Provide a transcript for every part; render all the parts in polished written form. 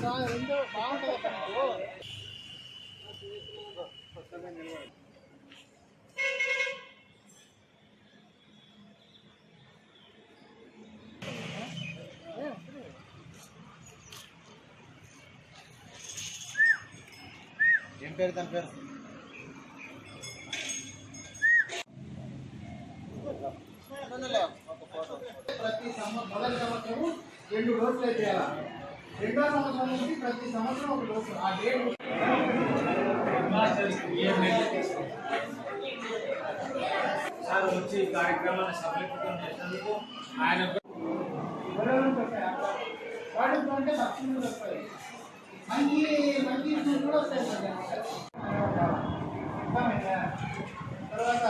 ఏం పేరు దాని పేరు? ప్రతి మొదటి సంవత్సరం 2 డోసులు చేయాలి. రెండో సంవత్సరం నుంచి ప్రతి సంవత్సరం 1 డోసు. ఆ డేట్ సార్ వచ్చి కార్యక్రమాన్ని సఫలీకృతం చేసినందుకు ఆయన వాడుతూ అంటే లక్షలు వస్తాయి. మంచి మంచి కూడా వస్తాయి. తర్వాత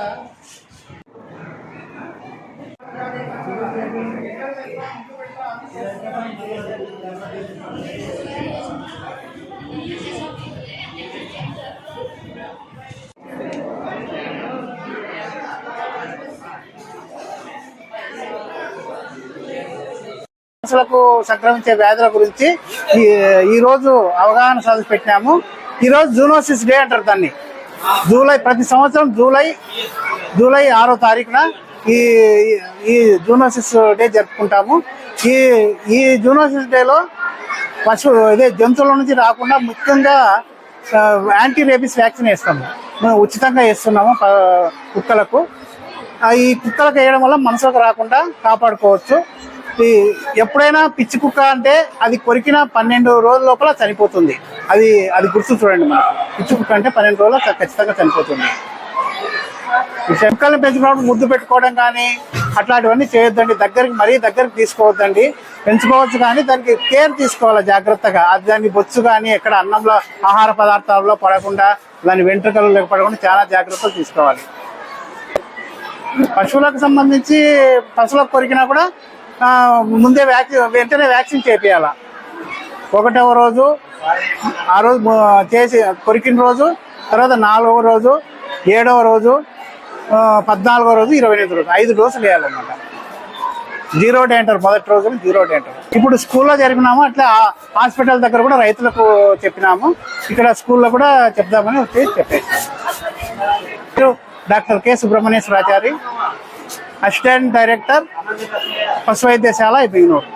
సంక్రమించే వ్యాధుల గురించి ఈ రోజు అవగాహన సదస్సు పెట్టినాము. ఈ రోజు జూనోసిస్ డే అంటారు దాన్ని. ప్రతి సంవత్సరం జూలై 6వ తారీఖున ఈ జూనోసిస్ డే జరుపుకుంటాము. ఈ జూనోసిస్ డేలో జంతువుల నుంచి రాకుండా ముఖ్యంగా యాంటీ రేబిస్ వ్యాక్సిన్ వేస్తాము. మేము ఉచితంగా వేస్తున్నాము కుక్కలకు. ఈ కుక్కలకు వేయడం వల్ల మనుషులకు రాకుండా కాపాడుకోవచ్చు. ఎప్పుడైనా పిచ్చి కుక్క అంటే అది కొరికిన 12 రోజుల లోపల చనిపోతుంది. అది గుర్తు చూడండి. మనం పిచ్చి కుక్క అంటే 12 రోజుల్లో ఖచ్చితంగా చనిపోతుంది. కుక్కల్ని పెంచుకున్నప్పుడు ముద్దు పెట్టుకోవడం కానీ అట్లాంటివన్నీ చేయొద్దండి. మరీ దగ్గరికి తీసుకోవద్దండి. పెంచుకోవచ్చు కానీ దానికి కేర్ తీసుకోవాలి జాగ్రత్తగా. దాన్ని బొచ్చు కానీ ఎక్కడ అన్నంలో ఆహార పదార్థాల్లో పడకుండా, దాని వెంట్రుకలు పడకుండా చాలా జాగ్రత్తలు తీసుకోవాలి. పశువులకు సంబంధించి పశువులకు కొరికినా కూడా ముందే వెంటనే వ్యాక్సిన్ చేపియాల. 1వ రోజు, ఆ రోజు చేసి కొరికిన రోజు, తర్వాత 4వ రోజు, 7వ రోజు, 14వ రోజు, 28వ రోజు 5 డోసులు వేయాలన్నమాట. 0 డే అంటారు మొదటి రోజున, 0 డే అంటారు. ఇప్పుడు స్కూల్లో జరిపినాము. అట్లా హాస్పిటల్ దగ్గర కూడా రైతులకు చెప్పినాము. ఇక్కడ స్కూల్లో కూడా చెప్దామని చెప్పేసాము. డాక్టర్ కె సుబ్రహ్మణ్యేశ్వరాచారి, అసిస్టెంట్ డైరెక్టర్ పశు వైద్యశాల, బింగనూరు.